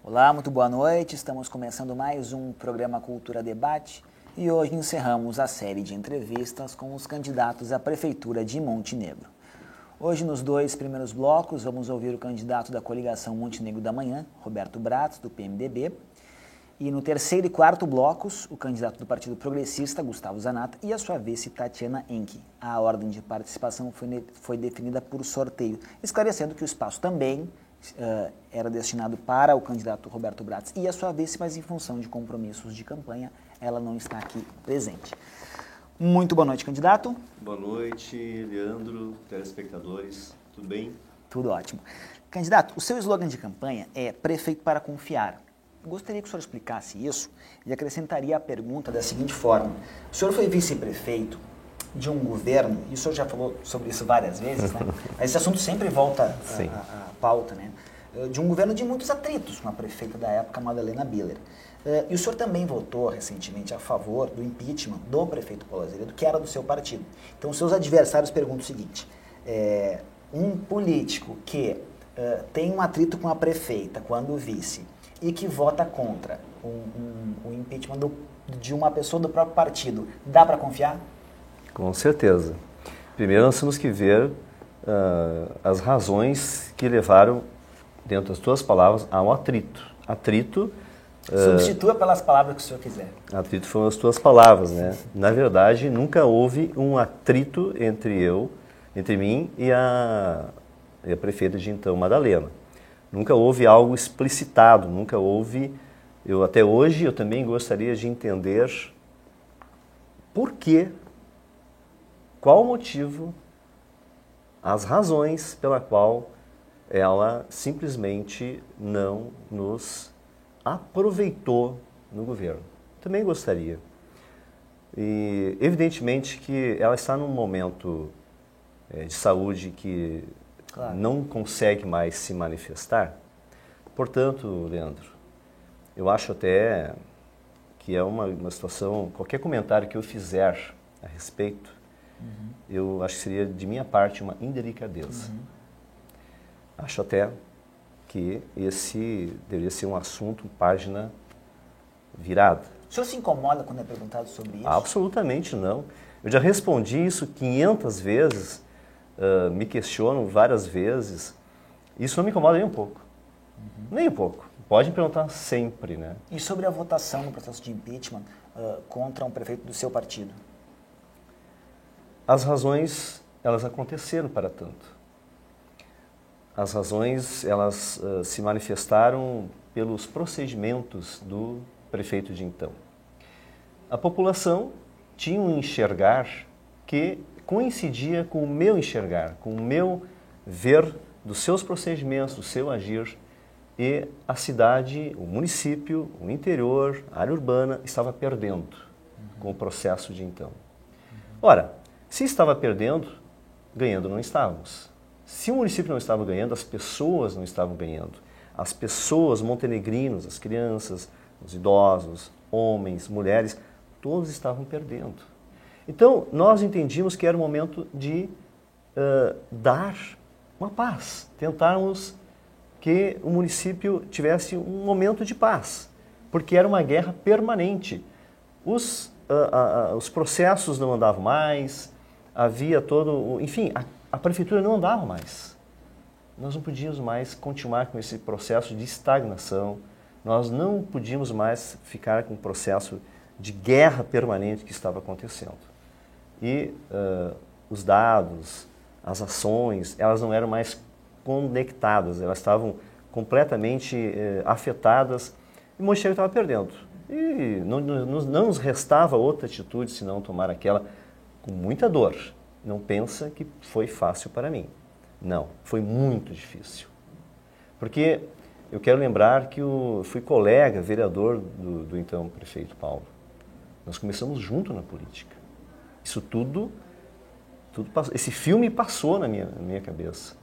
Olá, muito boa noite. Estamos começando mais um programa Cultura Debate e hoje encerramos a série de entrevistas com os candidatos à Prefeitura de Montenegro. Hoje, nos dois primeiros blocos, vamos ouvir o candidato da coligação Montenegro da Manhã, Roberto Bratz, do PMDB, e no terceiro e quarto blocos, o candidato do Partido Progressista, Gustavo Zanata, e a sua vice, Tatiana Henke. A ordem de participação foi definida por sorteio, esclarecendo que o espaço também era destinado para o candidato Roberto Bratz e a sua vice, mas em função de compromissos de campanha, ela não está aqui presente. Muito boa noite, candidato. Boa noite, Leandro, telespectadores, tudo bem? Tudo ótimo. Candidato, o seu slogan de campanha é prefeito para confiar. Gostaria que o senhor explicasse isso e acrescentaria a pergunta da seguinte forma. O senhor foi vice-prefeito de um governo, e o senhor já falou sobre isso várias vezes, né? Mas esse assunto sempre volta à pauta, né? De um governo de muitos atritos com a prefeita da época, Madalena Biller. E o senhor também votou recentemente a favor do impeachment do prefeito Paulo Azevedo, que era do seu partido. Então, os seus adversários perguntam o seguinte, um político que tem um atrito com a prefeita quando vice e que vota contra o impeachment de uma pessoa do próprio partido, dá para confiar? Com certeza. Primeiro nós temos que ver as razões que levaram, dentro das tuas palavras, ao atrito. Atrito... Substitua pelas palavras que o senhor quiser. Atrito foram as tuas palavras, né? Na verdade, nunca houve um atrito entre mim e a prefeita de então, Madalena. Nunca houve algo explicitado, nunca houve... Até hoje, eu também gostaria de entender por quê, qual o motivo, as razões pela qual ela simplesmente não nos aproveitou no governo. Também gostaria. E evidentemente que ela está num momento de saúde que não consegue mais se manifestar. Portanto, Leandro, eu acho até que é uma situação, qualquer comentário que eu fizer a respeito, eu acho que seria de minha parte uma indelicadeza. Acho até que esse deveria ser um assunto, página virada. O senhor se incomoda quando é perguntado sobre isso? Absolutamente não. Eu já respondi isso 500 vezes, me questionam várias vezes. Isso não me incomoda nem um pouco. Nem um pouco. Pode me perguntar sempre, né? E sobre a votação no processo de impeachment contra um prefeito do seu partido? As razões, elas aconteceram para tanto. As razões, elas se manifestaram pelos procedimentos do prefeito de então. A população tinha um enxergar que coincidia com o meu enxergar, com o meu ver dos seus procedimentos, do seu agir, e a cidade, o município, o interior, a área urbana, estava perdendo com o processo de então. Ora, se estava perdendo, ganhando não estávamos. Se o município não estava ganhando, as pessoas não estavam ganhando. As pessoas, montenegrinos, as crianças, os idosos, homens, mulheres, todos estavam perdendo. Então, nós entendíamos que era o momento de dar uma paz, tentarmos que o município tivesse um momento de paz, porque era uma guerra permanente. Os processos não andavam mais, havia todo... Enfim, a prefeitura não andava mais. Nós não podíamos mais continuar com esse processo de estagnação, nós não podíamos mais ficar com o processo de guerra permanente que estava acontecendo. E os dados, as ações, elas não eram mais conectadas, elas estavam completamente afetadas e o Montenegro estava perdendo. E não nos restava outra atitude senão tomar aquela com muita dor. Não pensa que foi fácil para mim. Não, foi muito difícil. Porque eu quero lembrar que eu fui colega, vereador do então prefeito Paulo. Nós começamos junto na política. Isso tudo passou, esse filme passou na minha cabeça.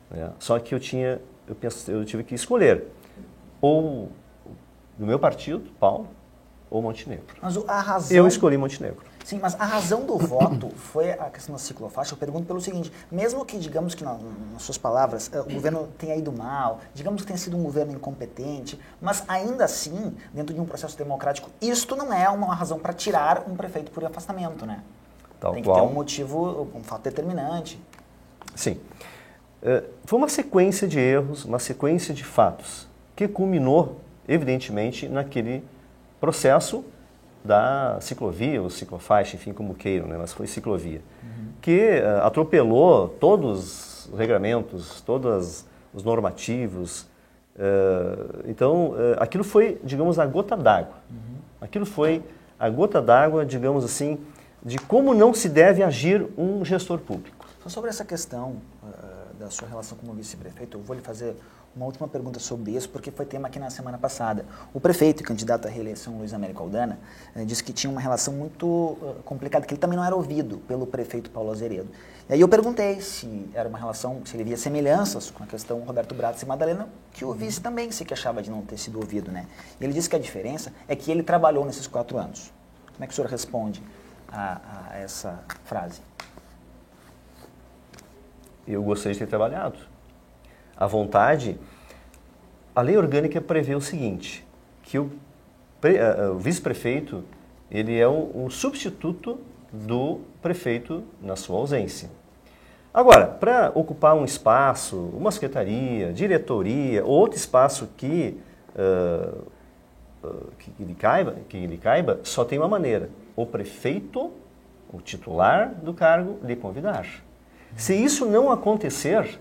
Né? Só que eu tive que escolher ou do meu partido, Paulo, ou Montenegro. Mas a razão... Eu escolhi Montenegro. Sim, mas a razão do voto foi a questão da ciclofaixa. Eu pergunto pelo seguinte, mesmo que, digamos que, nas suas palavras, o governo tenha ido mal, digamos que tenha sido um governo incompetente, mas ainda assim, dentro de um processo democrático, isto não é uma razão para tirar um prefeito por afastamento, né? Tem que ter um motivo, um fato determinante. Sim. Foi uma sequência de erros, uma sequência de fatos, que culminou, evidentemente, naquele processo da ciclovia, ou ciclofaixa, enfim, como queiram, né? Mas foi ciclovia, que atropelou todos os regramentos, todos os normativos. Então, aquilo foi, digamos, a gota d'água. Aquilo foi a gota d'água, digamos assim, de como não se deve agir um gestor público. Só sobre essa questão da sua relação como vice-prefeito, eu vou lhe fazer uma última pergunta sobre isso, porque foi tema aqui na semana passada. O prefeito e candidato à reeleição, Luiz Américo Aldana, disse que tinha uma relação muito complicada, que ele também não era ouvido pelo prefeito Paulo Azeredo. E aí eu perguntei se era uma relação, se ele via semelhanças com a questão Roberto Bratas e Madalena, que o vice também se queixava de não ter sido ouvido, né? E ele disse que a diferença é que ele trabalhou nesses 4 anos. Como é que o senhor responde a essa frase? Eu gostaria de ter trabalhado. A vontade, a lei orgânica prevê o seguinte, que o vice-prefeito, ele é um substituto do prefeito na sua ausência. Agora, para ocupar um espaço, uma secretaria, diretoria, ou outro espaço que lhe caiba, só tem uma maneira, o prefeito, o titular do cargo, lhe convidar. Se isso não acontecer,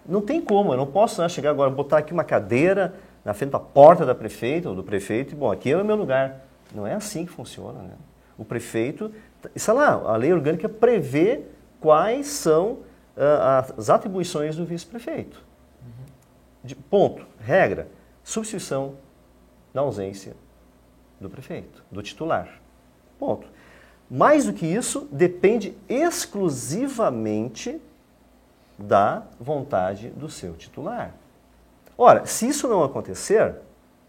não tem como, eu não posso chegar agora, botar aqui uma cadeira na frente da porta da prefeita ou do prefeito e, bom, aqui é o meu lugar. Não é assim que funciona, né? O prefeito, sei lá, a lei orgânica prevê quais são as atribuições do vice-prefeito. Ponto, regra, substituição na ausência do prefeito, do titular. Ponto. Mais do que isso, depende exclusivamente da vontade do seu titular. Ora, se isso não acontecer,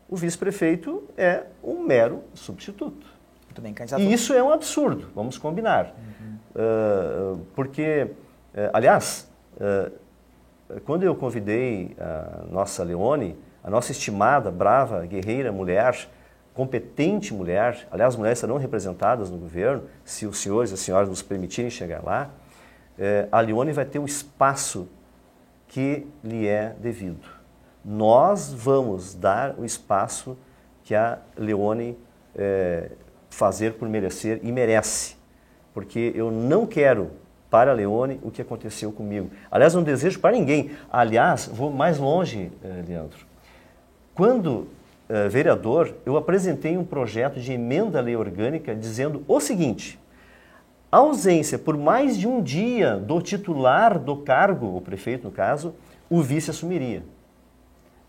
o vice-prefeito é um mero substituto. Muito bem, candidato. E isso é um absurdo, vamos combinar. Porque, aliás, quando eu convidei a nossa Leone, a nossa estimada, brava, guerreira mulher, competente mulher, aliás, as mulheres serão representadas no governo, se os senhores e as senhoras nos permitirem chegar lá, a Leone vai ter o espaço que lhe é devido. Nós vamos dar o espaço que a Leone fazer por merecer e merece, porque eu não quero para a Leone o que aconteceu comigo. Aliás, não desejo para ninguém. Aliás, vou mais longe, Leandro. Quando vereador, eu apresentei um projeto de emenda à lei orgânica dizendo o seguinte: a ausência por mais de um dia do titular do cargo, o prefeito no caso, o vice assumiria.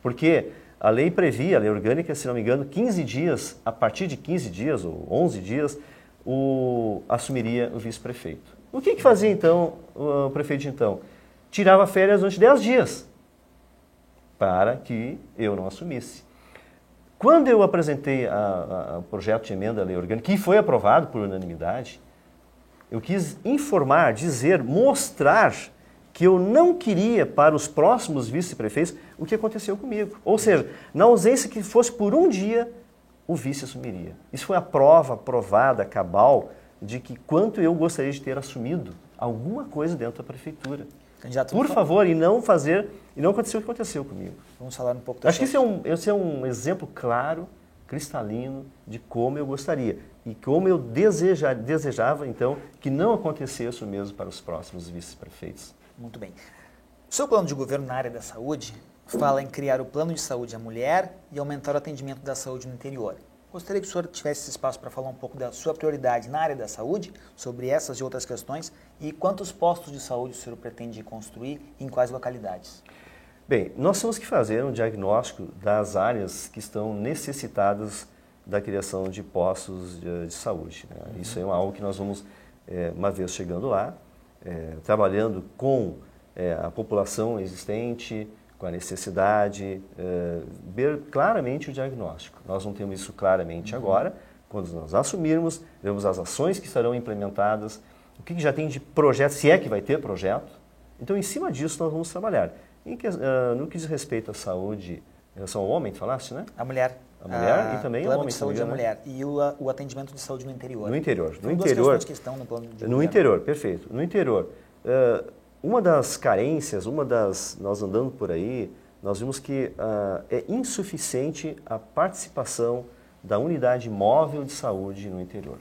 Porque a lei previa, a lei orgânica, se não me engano, 15 dias, a partir de 15 dias ou 11 dias, assumiria o vice-prefeito. O que fazia então o prefeito de então? Tirava férias durante 10 dias para que eu não assumisse. Quando eu apresentei o projeto de emenda à lei orgânica, que foi aprovado por unanimidade, eu quis informar, dizer, mostrar que eu não queria para os próximos vice-prefeitos o que aconteceu comigo. Ou seja, na ausência que fosse por um dia, o vice assumiria. Isso foi a prova provada, cabal, de que quanto eu gostaria de ter assumido alguma coisa dentro da prefeitura. Candidato, por favor, e não aconteceu o que aconteceu comigo. Vamos falar um pouco... Acho que esse é um exemplo claro, cristalino, de como eu gostaria. E como eu desejava, então, que não acontecesse o mesmo para os próximos vice-prefeitos. Muito bem. O seu plano de governo na área da saúde fala em criar o plano de saúde à mulher e aumentar o atendimento da saúde no interior. Gostaria que o senhor tivesse esse espaço para falar um pouco da sua prioridade na área da saúde, sobre essas e outras questões, e quantos postos de saúde o senhor pretende construir e em quais localidades? Bem, nós temos que fazer um diagnóstico das áreas que estão necessitadas da criação de postos de saúde, né? Isso é algo que nós vamos, uma vez chegando lá, trabalhando com a população existente, com a necessidade, ver claramente o diagnóstico. Nós não temos isso claramente agora. Quando nós assumirmos, vemos as ações que serão implementadas, o que já tem de projeto, se é que vai ter projeto. Então, em cima disso, nós vamos trabalhar. No que diz respeito à saúde, em relação ao homem, tu falaste, né? A mulher. A mulher e também o homem. Plano de saúde da mulher. E o atendimento de saúde no interior. No interior. São duas questões que estão no plano de No interior, perfeito. No interior. Uma das carências, nós andando por aí, nós vimos que é insuficiente a participação da unidade móvel de saúde no interior.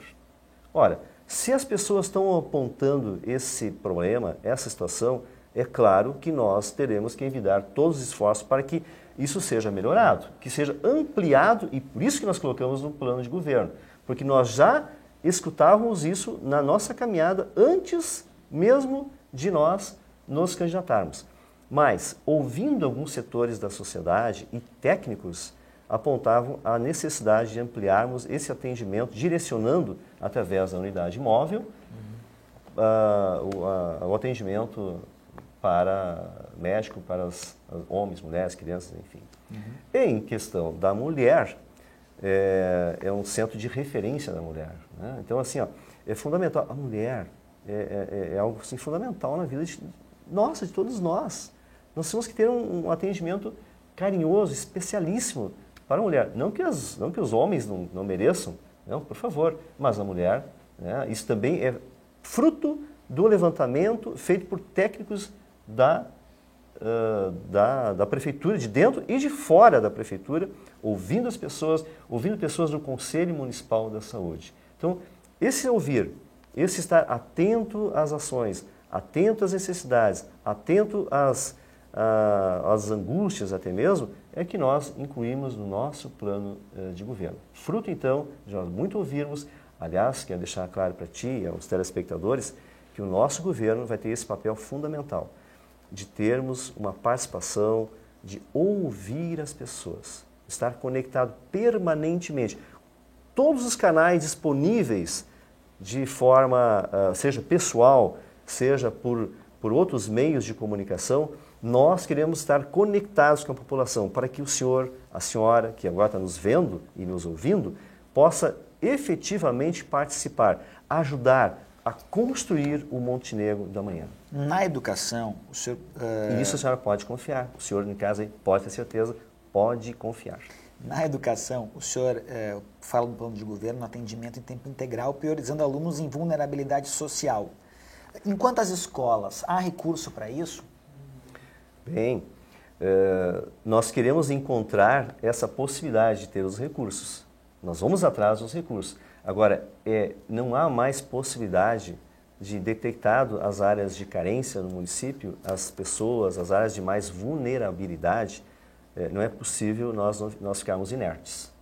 Ora, se as pessoas estão apontando esse problema, essa situação, é claro que nós teremos que envidar todos os esforços para que isso seja melhorado, que seja ampliado, e por isso que nós colocamos no plano de governo, porque nós já escutávamos isso na nossa caminhada antes mesmo de nós nos candidatarmos. Mas, ouvindo alguns setores da sociedade e técnicos, apontavam a necessidade de ampliarmos esse atendimento, direcionando, através da unidade móvel, o atendimento para médico, para os homens, mulheres, crianças, enfim. Em questão da mulher, é um centro de referência da mulher, né? Então, assim, é fundamental. A mulher é algo assim, fundamental na vida de todos nós. Nós temos que ter um atendimento carinhoso, especialíssimo para a mulher. Não que os homens não mereçam, não, por favor, mas a mulher, né, isso também é fruto do levantamento feito por técnicos da prefeitura, de dentro e de fora da prefeitura, ouvindo as pessoas, ouvindo pessoas do Conselho Municipal da Saúde. Então, esse ouvir, esse estar atento às ações, atento às necessidades, atento às angústias até mesmo, é que nós incluímos no nosso plano de governo. Fruto, então, de nós muito ouvirmos, aliás, quero deixar claro para ti e aos telespectadores, que o nosso governo vai ter esse papel fundamental de termos uma participação, de ouvir as pessoas, estar conectado permanentemente. Todos os canais disponíveis de forma, seja pessoal, seja por outros meios de comunicação, nós queremos estar conectados com a população para que o senhor, a senhora, que agora está nos vendo e nos ouvindo, possa efetivamente participar, ajudar a construir o Montenegro da manhã. Na educação, o senhor... E isso a senhora pode confiar. O senhor, em casa, pode ter certeza, pode confiar. Na educação, o senhor fala no plano de governo, no atendimento em tempo integral, priorizando alunos em vulnerabilidade social. Em quantas escolas há recurso para isso? Bem, nós queremos encontrar essa possibilidade de ter os recursos. Nós vamos atrás dos recursos. Agora, não há mais possibilidade de detectado as áreas de carência no município, as pessoas, as áreas de mais vulnerabilidade, não é possível nós ficarmos inertes.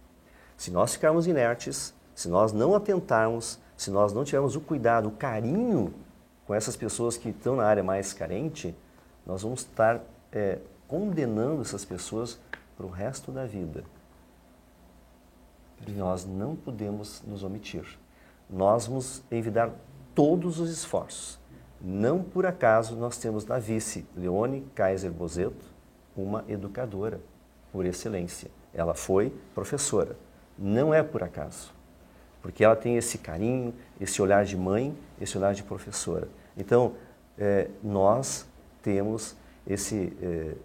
Se nós ficarmos inertes, se nós não atentarmos, se nós não tivermos o cuidado, o carinho com essas pessoas que estão na área mais carente, nós vamos estar condenando essas pessoas para o resto da vida. E nós não podemos nos omitir. Nós vamos envidar todos os esforços. Não por acaso nós temos na vice Leone Kaiser Bozetto uma educadora por excelência. Ela foi professora. Não é por acaso. Porque ela tem esse carinho, esse olhar de mãe, esse olhar de professora. Então, nós temos esse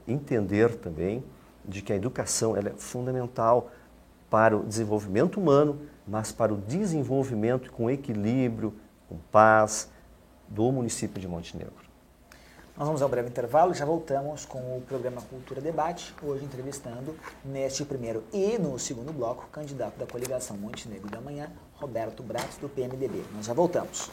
entender também de que a educação ela é fundamental para o desenvolvimento humano, mas para o desenvolvimento com equilíbrio, com paz do município de Montenegro. Nós vamos ao breve intervalo e já voltamos com o programa Cultura Debate, hoje entrevistando neste primeiro e no segundo bloco o candidato da coligação Montenegro da Manhã, Roberto Bratos, do PMDB. Nós já voltamos.